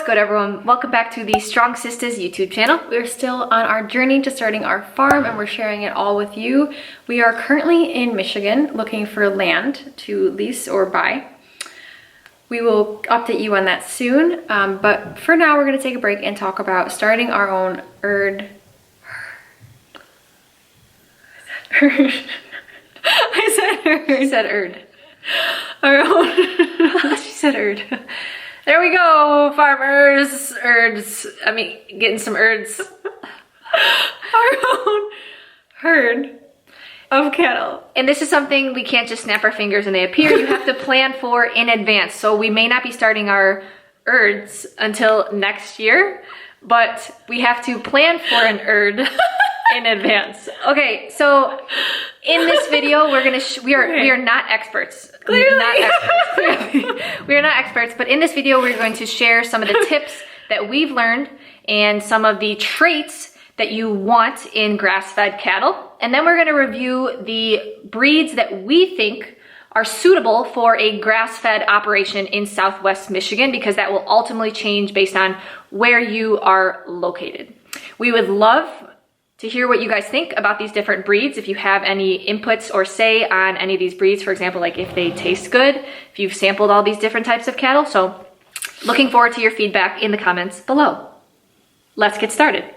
good, everyone? Welcome back to the Strong.Sistas YouTube channel. We're still on our journey to starting our farm and we're sharing it all with you. We are currently in Michigan looking for land to lease or buy. We will update you on that soon, but for now we're going to take a break and talk about starting our own herd. I said herd. Our own. She said herd. There we go, farmers, herds. I mean, getting some herds. Our own herd of cattle. And this is something we can't just snap our fingers and they appear. You have to plan for in advance. So we may not be starting our herds until next year, but we have to plan for an herd in advance. Okay, so in this video, we are not experts. Clearly. Not experts. Clearly. We are not experts, but in this video, we're going to share some of the tips that we've learned and some of the traits that you want in grass-fed cattle. And then we're going to review the breeds that we think are suitable for a grass-fed operation in Southwest Michigan, because that will ultimately change based on where you are located. We would love to hear what you guys think about these different breeds. If you have any inputs or say on any of these breeds, for example, like if they taste good, if you've sampled all these different types of cattle. So looking forward to your feedback in the comments below. Let's get started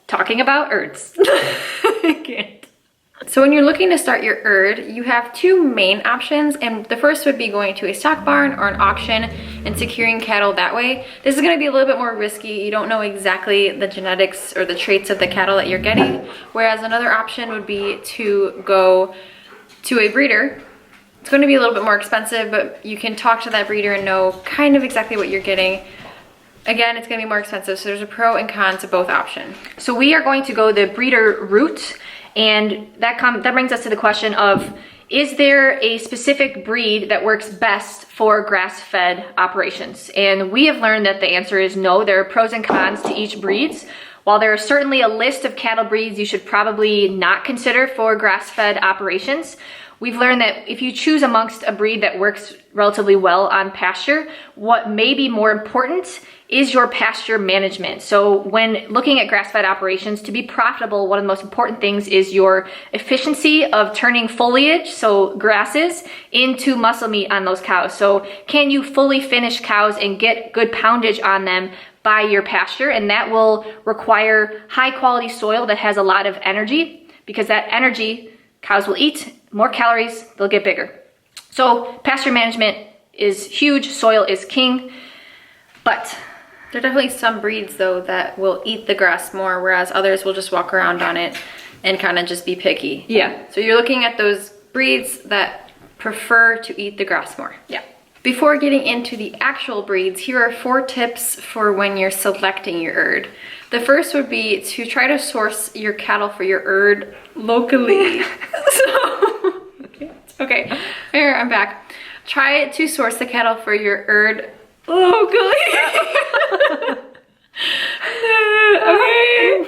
talking about herds. I can't. So when you're looking to start your herd, you have two main options, and the first would be going to a stock barn or an auction and securing cattle that way. This is going to be a little bit more risky. You don't know exactly the genetics or the traits of the cattle that you're getting, whereas another option would be to go to a breeder. It's going to be a little bit more expensive, but you can talk to that breeder and know kind of exactly what you're getting. Again, it's going to be more expensive, so there's a pro and con to both options. So we are going to go the breeder route. And that brings us to the question of, is there a specific breed that works best for grass-fed operations? And we have learned that the answer is no. There are pros and cons to each breed. While there is certainly a list of cattle breeds you should probably not consider for grass-fed operations, we've learned that if you choose amongst a breed that works relatively well on pasture, what may be more important is your pasture management. So when looking at grass-fed operations, to be profitable, one of the most important things is your efficiency of turning foliage, so grasses, into muscle meat on those cows. So can you fully finish cows and get good poundage on them by your pasture? And that will require high quality soil that has a lot of energy, because that energy cows will eat, more calories, they'll get bigger. So pasture management is huge, soil is king, but there are definitely some breeds though that will eat the grass more, whereas others will just walk around on it and kind of just be picky. Yeah. So you're looking at those breeds that prefer to eat the grass more. Yeah. Before getting into the actual breeds, here are 4 tips for when you're selecting your herd. The first would be to try to source your cattle for your herd locally. Okay, here, I'm back. Try to source the cattle for your herd locally. Okay.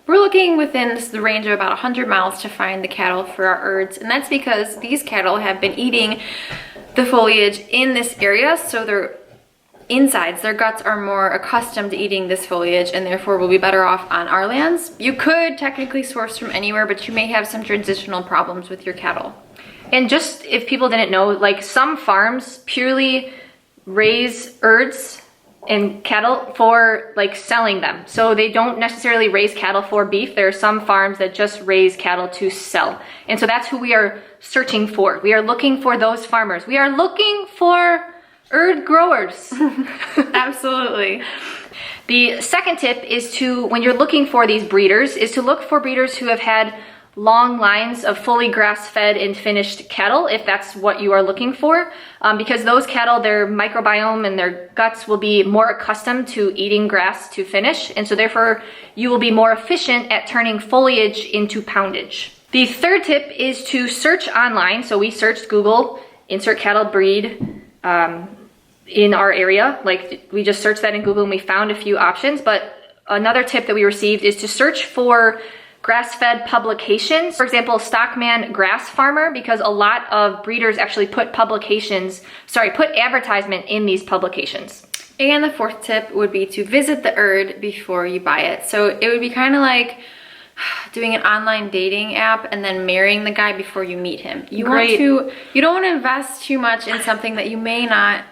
We're looking within the range of about 100 miles to find the cattle for our herds, and that's because these cattle have been eating the foliage in this area, so their insides, their guts are more accustomed to eating this foliage and therefore will be better off on our lands. You could technically source from anywhere, but you may have some transitional problems with your cattle. And just if people didn't know, like some farms purely raise herds and cattle for like selling them. So they don't necessarily raise cattle for beef. There are some farms that just raise cattle to sell. And so that's who we are searching for. We are looking for those farmers. We are looking for herd growers. Absolutely. The second tip is to, when you're looking for these breeders, is to look for breeders who have had long lines of fully grass-fed and finished cattle, if that's what you are looking for, because those cattle, their microbiome and their guts will be more accustomed to eating grass to finish, and so therefore you will be more efficient at turning foliage into poundage. The third tip is to search online. So we searched Google, insert cattle breed in our area. Like we just searched that in Google and we found a few options, but another tip that we received is to search for grass-fed publications. For example, Stockman Grass Farmer, because a lot of breeders actually put advertisement in these publications. And the fourth tip would be to visit the herd before you buy it. So it would be kind of like doing an online dating app and then marrying the guy before you meet him. You don't want to invest too much in something that you may not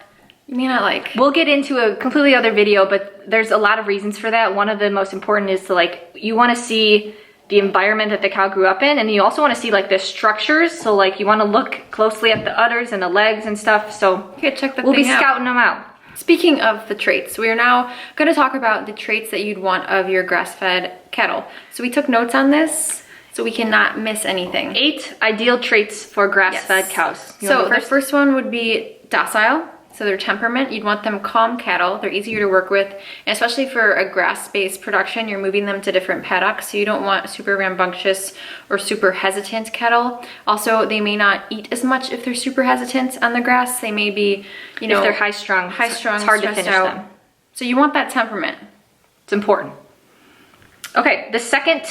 like. We'll get into a completely other video, but there's a lot of reasons for that. One of the most important is to you want to see the environment that the cow grew up in, and you also want to see the structures. So you want to look closely at the udders and the legs and stuff. So you check we'll be scouting them out. Speaking of the traits, we are now going to talk about the traits that you'd want of your grass-fed cattle. So we took notes on this so we cannot miss anything. 8 ideal traits for grass-fed cows. So the first one would be docile. So their temperament, you'd want them calm cattle. They're easier to work with, and especially for a grass-based production, you're moving them to different paddocks, so you don't want super rambunctious or super hesitant cattle. Also, they may not eat as much if they're super hesitant on the grass. They may be, if they're high-strung, it's hard to finish them. So you want that temperament. It's important. Okay, the second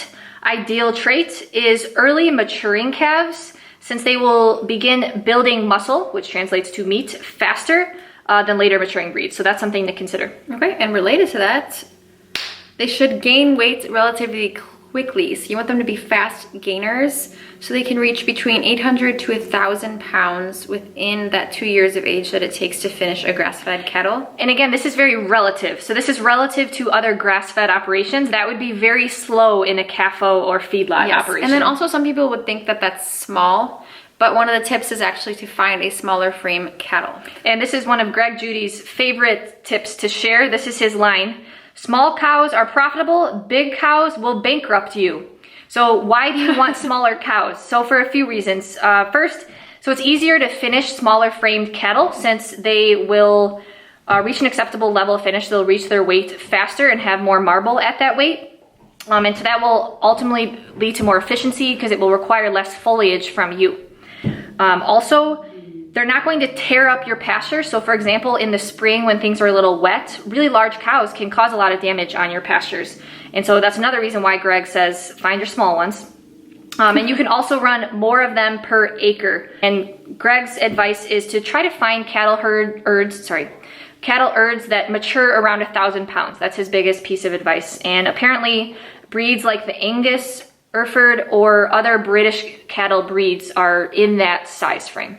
ideal trait is early maturing calves, since they will begin building muscle, which translates to meat, faster than later maturing breeds. So that's something to consider. Okay, and related to that, they should gain weight relatively quickly. So you want them to be fast gainers, so they can reach between 800 to 1,000 pounds within that 2 years of age that it takes to finish a grass-fed cattle. And again, this is very relative. So this is relative to other grass-fed operations. That would be very slow in a CAFO or feedlot operation. And then also some people would think that that's small, but one of the tips is actually to find a smaller frame cattle. And this is one of Greg Judy's favorite tips to share. This is his line: small cows are profitable, big cows will bankrupt you. So why do you want smaller cows? So for a few reasons. First, so it's easier to finish smaller framed cattle since they will reach an acceptable level of finish. They'll reach their weight faster and have more marble at that weight. And so that will ultimately lead to more efficiency because it will require less foliage from you. Also, they're not going to tear up your pasture. So for example, in the spring when things are a little wet, really large cows can cause a lot of damage on your pastures. And so that's another reason why Greg says find your small ones. And you can also run more of them per acre. And Greg's advice is to try to find cattle herds that mature around 1,000 pounds. That's his biggest piece of advice. And apparently breeds like the Angus, Hereford, or other British cattle breeds are in that size frame.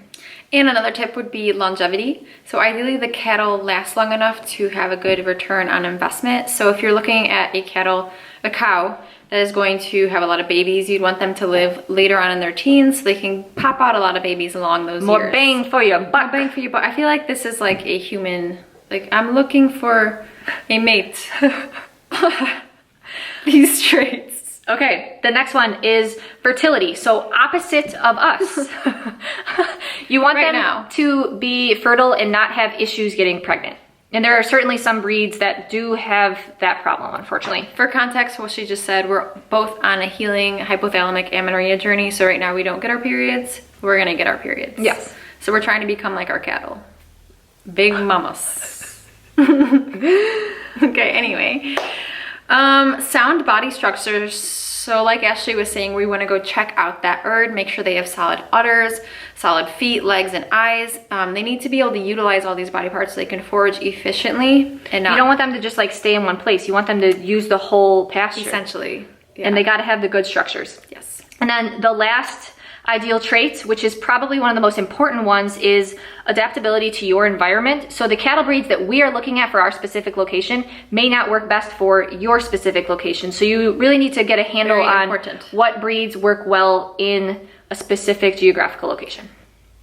And another tip would be longevity. So ideally the cattle last long enough to have a good return on investment. So if you're looking at a cow that is going to have a lot of babies, you'd want them to live later on in their teens so they can pop out a lot of babies along those years. More bang for your buck. More bang for your buck. I feel like this is like a human, I'm looking for a mate. These traits. Okay, the next one is fertility. So opposite of us. You want them to be fertile and not have issues getting pregnant. And there are certainly some breeds that do have that problem, unfortunately. For context, what she just said, we're both on a healing hypothalamic amenorrhea journey. So right now we don't get our periods. We're gonna get our periods. Yes. So we're trying to become like our cattle. Big mamas. Okay, anyway. Sound body structures. So like Ashley was saying, we want to go check out that herd, make sure they have solid udders, solid feet, legs, and eyes. They need to be able to utilize all these body parts so they can forage efficiently. And you don't want them to just stay in one place. You want them to use the whole pasture. Essentially. Yeah. And they got to have the good structures. Yes. And then the last ideal trait, which is probably one of the most important ones, is adaptability to your environment. So the cattle breeds that we are looking at for our specific location may not work best for your specific location. So you really need to get a handle on what breeds work well in a specific geographical location.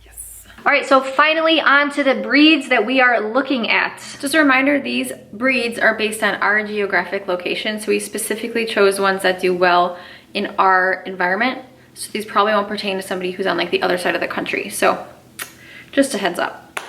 Yes. All right, so finally on to the breeds that we are looking at. Just a reminder, these breeds are based on our geographic location. So we specifically chose ones that do well in our environment. So these probably won't pertain to somebody who's on the other side of the country. So just a heads up.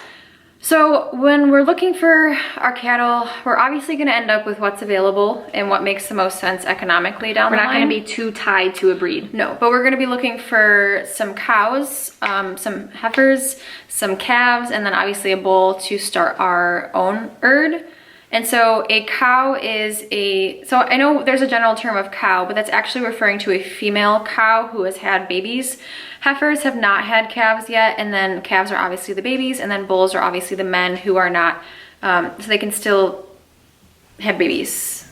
So when we're looking for our cattle, we're obviously gonna end up with what's available and what makes the most sense economically down the line. We're not gonna be too tied to a breed. No, but we're gonna be looking for some cows, some heifers, some calves, and then obviously a bull to start our own herd. And so a cow is so I know there's a general term of cow, but that's actually referring to a female cow who has had babies. Heifers have not had calves yet, and then calves are obviously the babies, and then bulls are obviously the men who are not, so they can still have babies.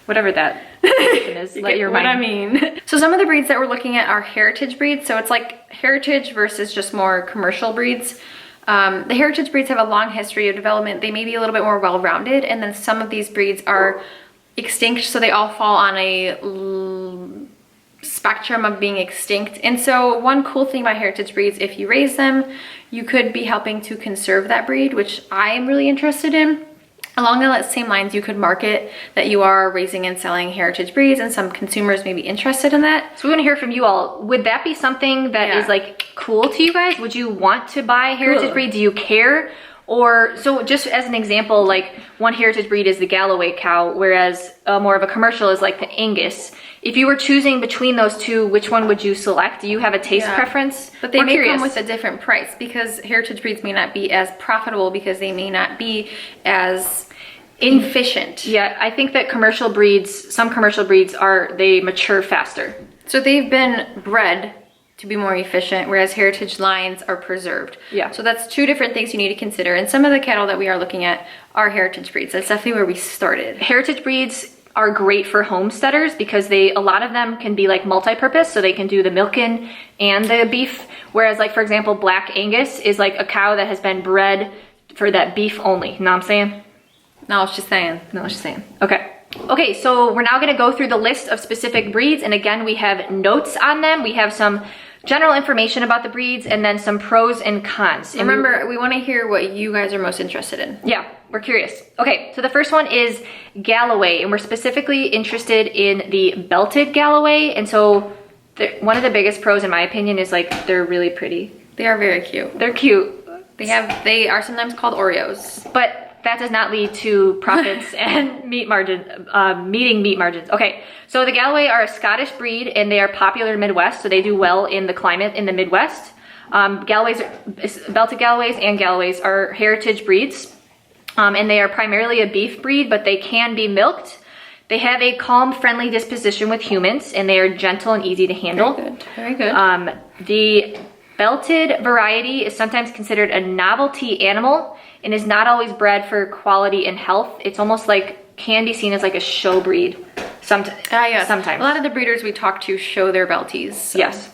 Whatever that is, let your mind. What I mean. So some of the breeds that we're looking at are heritage breeds. So it's like heritage versus just more commercial breeds. The heritage breeds have a long history of development. They may be a little bit more well-rounded, and then some of these breeds are extinct, so they all fall on a spectrum of being extinct. And so one cool thing about heritage breeds, if you raise them, you could be helping to conserve that breed, which I am really interested in. Along the same lines, you could market that you are raising and selling heritage breeds, and some consumers may be interested in that. So we want to hear from you all. Would that be something that is like cool to you guys? Would you want to buy heritage breed? Do you care? Or, so just as an example, like one heritage breed is the Galloway cow, whereas more of a commercial is like the Angus. If you were choosing between those two, which one would you select? Do you have a taste preference? But they may come with a different price, because heritage breeds may not be as profitable because they may not be as efficient. Yeah, I think that commercial breeds, some commercial breeds they mature faster. So they've been bred to be more efficient, whereas heritage lines are preserved. Yeah. So that's two different things you need to consider. And some of the cattle that we are looking at are heritage breeds. That's definitely where we started. Heritage breeds are great for homesteaders because a lot of them can be like multi-purpose, so they can do the milking and the beef. Whereas like, for example, Black Angus is like a cow that has been bred for that beef only. You know what I'm saying? No, it's just saying. No, it's just saying. Okay. Okay, so we're now gonna go through the list of specific breeds, and again, we have notes on them. We have some general information about the breeds and then some pros and cons. And remember, we wanna hear what you guys are most interested in. Yeah, we're curious. Okay, so the first one is Galloway, and we're specifically interested in the belted Galloway. And so one of the biggest pros, in my opinion, is like they're really pretty. They are very cute. They're cute. They are sometimes called Oreos. But that does not lead to profits and meeting meat margins. Okay, so the Galloway are a Scottish breed, and they are popular in the Midwest, so they do well in the climate in the Midwest. Belted Galloways and Galloways are heritage breeds, and they are primarily a beef breed, but they can be milked. They have a calm, friendly disposition with humans, and they are gentle and easy to handle. Very good, very good. The belted variety is sometimes considered a novelty animal and is not always bred for quality and health. It's almost like, can be seen as like a show breed sometimes. A lot of the breeders we talk to show their belties. So yes.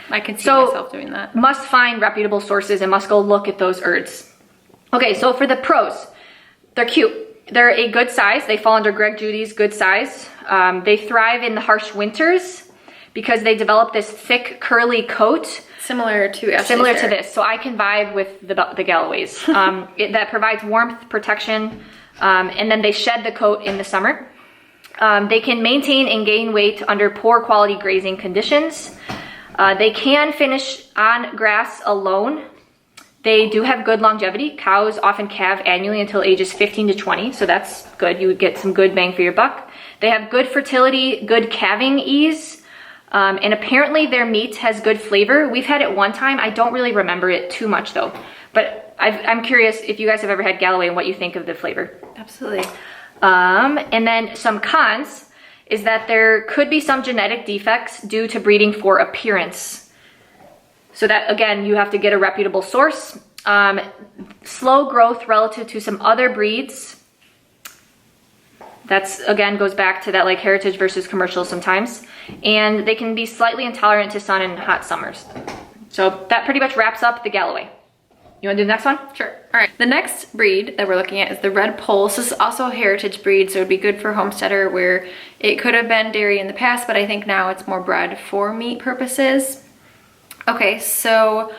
I can see myself doing that. Must find reputable sources and must go look at those herds. Okay, so for the pros, they're cute. They're a good size. They fall under Greg Judy's good size. They thrive in the harsh winters because they develop this thick, curly coat. Similar to this. So I can vibe with the Galloways. That provides warmth, protection, and then they shed the coat in the summer. They can maintain and gain weight under poor quality grazing conditions. They can finish on grass alone. They do have good longevity. Cows often calve annually until ages 15 to 20, so that's good. You would get some good bang for your buck. They have good fertility, good calving ease. And apparently their meat has good flavor. We've had it one time. I don't really remember it too much though. But I'm curious if you guys have ever had Galloway and what you think of the flavor. Absolutely. And then some cons is that there could be some genetic defects due to breeding for appearance. So that, again, you have to get a reputable source. Slow growth relative to some other breeds. That's, again, goes back to that like heritage versus commercial sometimes. And they can be slightly intolerant to sun in hot summers. So that pretty much wraps up the Galloway. You want to do the next one? Sure. All right. The next breed that we're looking at is the Red Pulse. This is also a heritage breed, so it would be good for homesteader where it could have been dairy in the past, but I think now it's more bred for meat purposes. Okay, so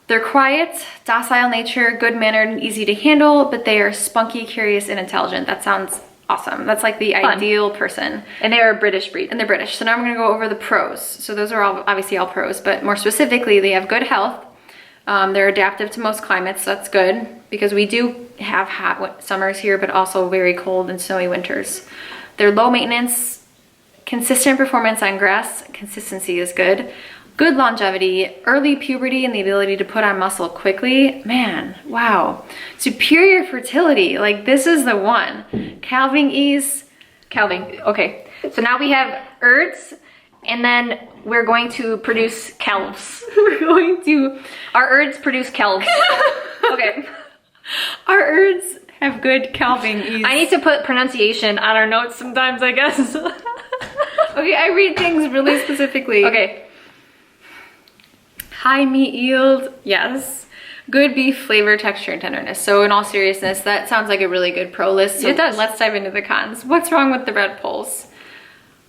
they're quiet, docile nature, good-mannered, and easy to handle, but they are spunky, curious, and intelligent. That sounds awesome. That's like the Fun. Ideal person. And they are a British breed. And they're British. So now I'm going to go over the pros. So those are obviously all pros, but more specifically, they have good health. They're adaptive to most climates, so that's good because we do have hot summers here, but also very cold and snowy winters. They're low maintenance, consistent performance on grass. Consistency is good. good longevity, early puberty, and the ability to put on muscle quickly. Man, wow. Superior fertility, like this is the one. Calving ease. Calving, okay. So now we have urds, and then we're going to produce calves. Our urds produce calves. Okay. Our urds have good calving ease. I need to put pronunciation on our notes sometimes, I guess. Okay, I read things really specifically. Okay. High meat yield, yes. Good beef flavor, texture, and tenderness. So in all seriousness, that sounds like a really good pro list. So it does. Let's dive into the cons. What's wrong with the red polls?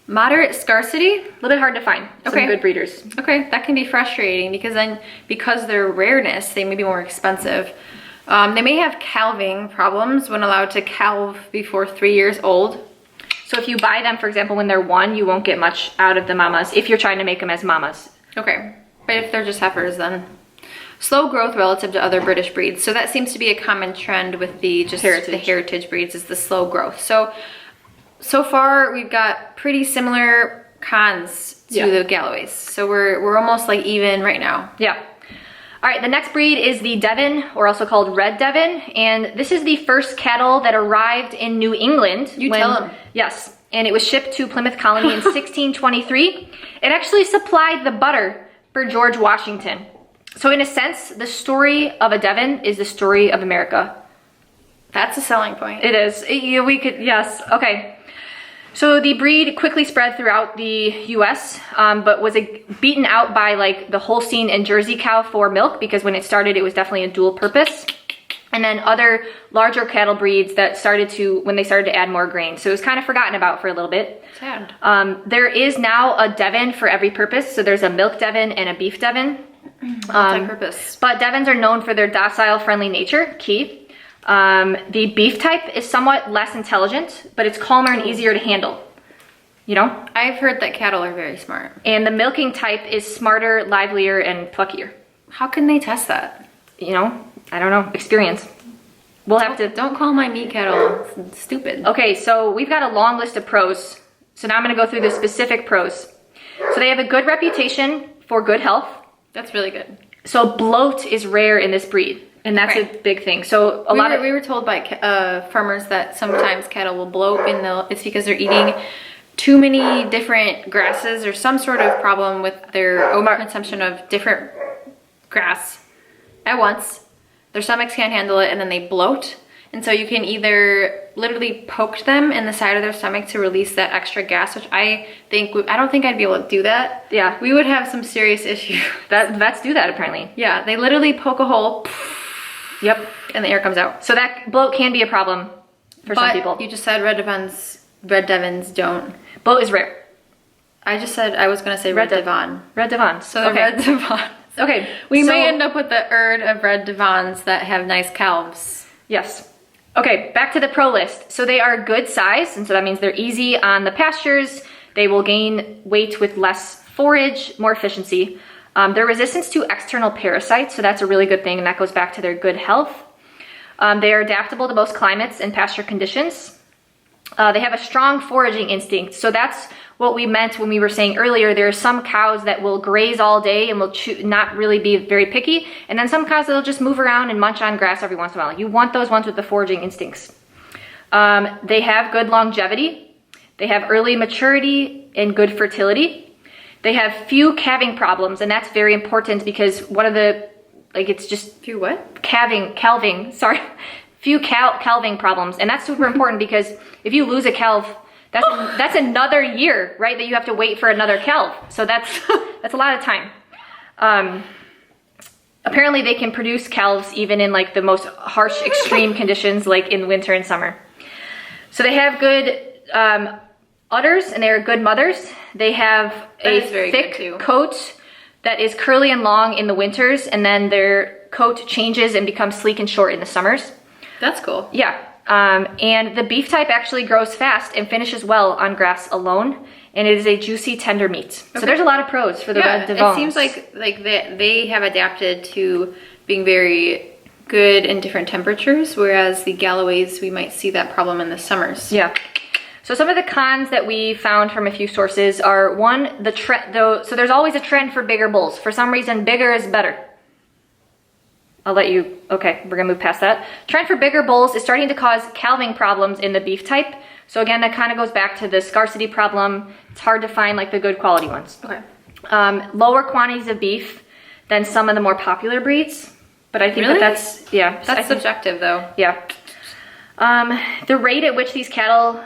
Moderate scarcity. A little bit hard to find some good breeders. Okay, that can be frustrating because they're rareness, they may be more expensive. They may have calving problems when allowed to calve before 3 years old. So if you buy them, for example, when they're 1, you won't get much out of the mamas if you're trying to make them as mamas. Okay, but if they're just heifers, then slow growth relative to other British breeds. So that seems to be a common trend with the heritage breeds, is the slow growth. So far we've got pretty similar cons to the Galloways. So we're almost like even right now. Yeah. All right, the next breed is the Devon, or also called Red Devon, and this is the first cattle that arrived in New England. Tell them. Yes, and it was shipped to Plymouth Colony in 1623. It actually supplied the butter for George Washington. So in a sense, the story of a Devon is the story of America. That's a selling point. It is. Yes. Okay. So the breed quickly spread throughout the U.S., but was beaten out by like the Holstein and Jersey cow for milk, because when it started, it was definitely a dual purpose. And then other larger cattle breeds that when they started to add more grain. So it was kind of forgotten about for a little bit. Sad. There is now a Devon for every purpose. So there's a milk Devon and a beef Devon. Multi-purpose. But Devons are known for their docile, friendly nature, key. The beef type is somewhat less intelligent, but it's calmer and easier to handle. You know? I've heard that cattle are very smart. And the milking type is smarter, livelier, and pluckier. How can they test that? You know, I don't know. Experience. We'll have to... Don't call my meat cattle stupid. Okay, so we've got a long list of pros. So now I'm going to go through the specific pros. So they have a good reputation for good health. That's really good. So bloat is rare in this breed. And that's a big thing. So we were told by farmers that sometimes cattle will bloat it's because they're eating too many different grasses or some sort of problem with their overconsumption of different grass at once. Their stomachs can't handle it and then they bloat. And so you can either literally poke them in the side of their stomach to release that extra gas, which I don't think I'd be able to do that. Yeah. We would have some serious issues. Vets do that apparently. Yeah, they literally poke a hole. Yep. And the air comes out. So that bloat can be a problem for some people. You just said Red Devons don't. Bloat is rare. I just said I was going to say Red Devon. Red Devon. So the Red Devon. Okay. We may end up with the herd of Red Devons that have nice calves. Yes. Okay, back to the pro list. So they are good size, and so that means they're easy on the pastures. They will gain weight with less forage, more efficiency. Their resistance to external parasites, so that's a really good thing, and that goes back to their good health. They are adaptable to most climates and pasture conditions. They have a strong foraging instinct, so that's what we meant when we were saying earlier, there are some cows that will graze all day and will not really be very picky, and then some cows that will just move around and munch on grass every once in a while. You want those ones with the foraging instincts. They have good longevity. They have early maturity and good fertility. They have few calving problems, and that's very important because one of the, it's just... Few what? Calving, sorry. Few calving problems, and that's super important because if you lose a calf, that's another year, right, that you have to wait for another calf. So that's a lot of time. Apparently they can produce calves even in like the most harsh extreme conditions, like in winter and summer. So they have good udders, and they are good mothers. They have a thick coat that is curly and long in the winters, and then their coat changes and becomes sleek and short in the summers. That's cool. Yeah. And the beef type actually grows fast and finishes well on grass alone, and it is a juicy, tender meat. Okay. So there's a lot of pros for the Red Devons. It seems like they have adapted to being very good in different temperatures, whereas the Galloways, we might see that problem in the summers. Yeah. So some of the cons that we found from a few sources are, one, the trend, though, so there's always a trend for bigger bulls. For some reason, bigger is better. I'll let you, okay, we're gonna move past that. Trend for bigger bulls is starting to cause calving problems in the beef type. So again, that kind of goes back to the scarcity problem. It's hard to find like the good quality ones. Okay. Lower quantities of beef than some of the more popular breeds. But I think Really? that's, yeah. That's subjective though. Yeah. The rate at which these cattle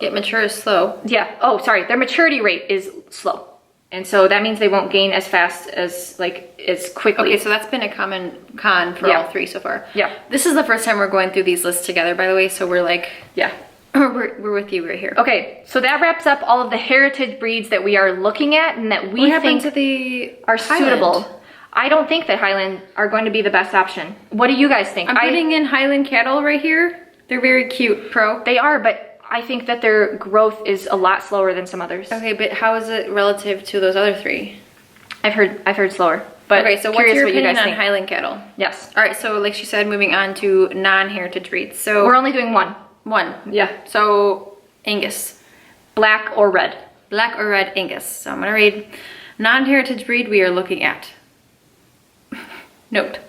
Get mature is slow. yeah, oh, sorry, their maturity rate is slow. And so that means they won't gain as fast as, like, as quickly. Okay, so that's been a common con for all three so far. Yeah. This is the first time we're going through these lists together, by the way, so we're like, Yeah. we're with you right here. Okay, so that wraps up all of the heritage breeds that we are looking at and that we What happened think to the are Highland? suitable. I don't think that Highland are going to be the best option. What do you guys think? I'm putting in Highland cattle right here. They're very cute, pro. They are, but I think that their growth is a lot slower than some others. Okay, but how is it relative to those other three? I've heard slower. But Okay, so what's curious your what you opinion guys on think. Highland cattle? Yes. All right, so like she said, moving on to non-heritage breeds. So We're only doing one. one. Yeah. So Angus, Black or red. black or red Angus. So I'm gonna read non-heritage breed we are looking at. Note.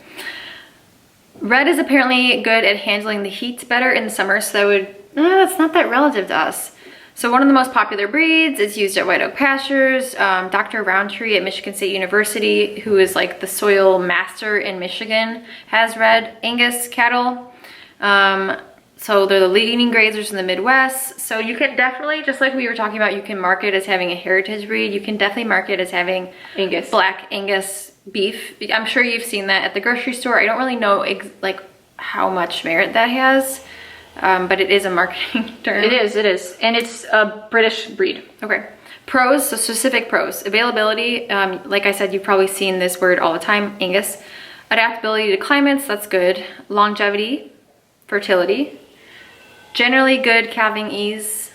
Red is apparently good at handling the heat better in the summer, so that would, that's not that relative to us. So one of the most popular breeds is used at white oak pastures. Dr. Roundtree at Michigan State University, who is like the soil master in Michigan, has red Angus cattle. So they're the leading grazers in the Midwest. So you can definitely, just like we were talking about, you can mark it as having a heritage breed. You can definitely mark it as having Angus. black Angus beef. I'm sure you've seen that at the grocery store. I don't really know like how much merit that has, but it is a marketing term. It is. And it's a British breed. Okay. Pros, so specific pros. Availability, like I said, you've probably seen this word all the time, Angus. Adaptability to climates, that's good. Longevity, fertility. Generally good calving ease.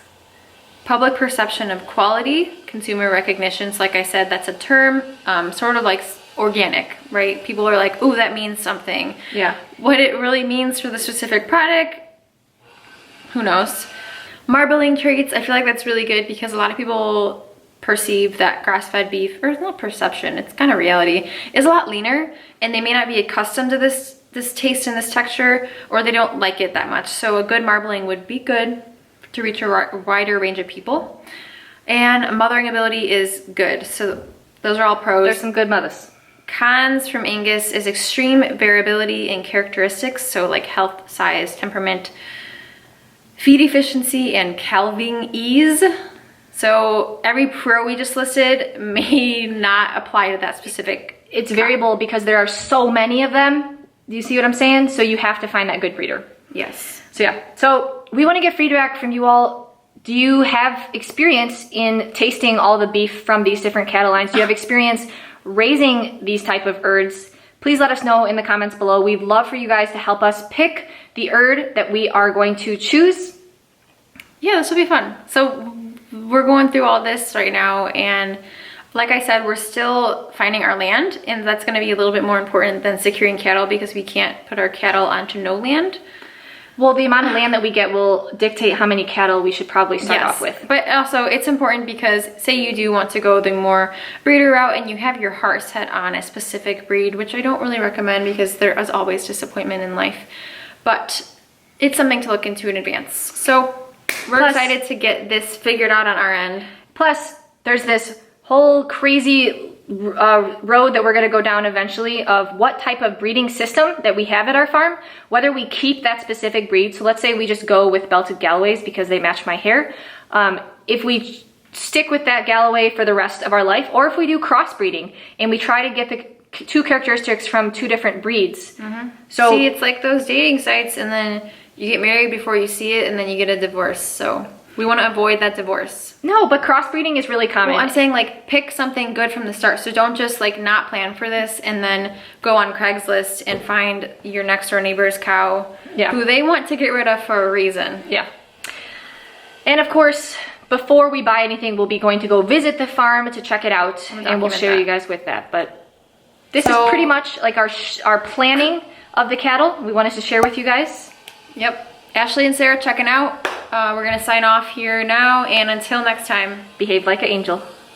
Public perception of quality, consumer recognition. So like I said, that's a term, sort of like organic, right? People are like, ooh, that means something. Yeah. What it really means for the specific product, who knows? Marbling traits, I feel like that's really good because a lot of people perceive that grass-fed beef, or it's not perception, it's kind of reality, is a lot leaner, and they may not be accustomed to this taste and this texture, or they don't like it that much. So a good marbling would be good to reach a wider range of people. And mothering ability is good. So those are all pros. There's some good mothers. Cons from Angus is extreme variability in characteristics, so like health, size, temperament, feed efficiency, and calving ease. So every pro we just listed may not apply to that specific. It's variable because there are so many of them. Do you see what I'm saying? So you have to find that good breeder. Yes. So yeah, so we want to get feedback from you all. Do you have experience in tasting all the beef from these different cattle lines? Do you have experience raising these type of herds? Please let us know in the comments below. We'd love for you guys to help us pick the herd that we are going to choose. Yeah, this will be fun. So we're going through all this right now, and like I said, we're still finding our land, and that's going to be a little bit more important than securing cattle because we can't put our cattle onto no land. Well, the amount of land that we get will dictate how many cattle we should probably start off with. But also it's important because say you do want to go the more breeder route and you have your heart set on a specific breed, which I don't really recommend because there is always disappointment in life, but it's something to look into in advance. So we're excited to get this figured out on our end. Plus, there's this whole crazy road that we're going to go down eventually of what type of breeding system that we have at our farm, whether we keep that specific breed. So let's say we just go with belted Galloways because they match my hair. If we stick with that Galloway for the rest of our life, or if we do crossbreeding and we try to get the two characteristics from two different breeds. So see, it's like those dating sites, and then you get married before you see it, and then you get a divorce. So we want to avoid that divorce. No, but crossbreeding is really common. Well, I'm saying like pick something good from the start. So don't just like not plan for this and then go on Craigslist and find your next door neighbor's cow who they want to get rid of for a reason. Yeah. And of course, before we buy anything, we'll be going to go visit the farm to check it out, and we'll share you guys with that. But this is pretty much like our planning of the cattle. We wanted to share with you guys. Yep. Ashley and Sarah checking out. We're gonna sign off here now, and until next time, Behave like an angel.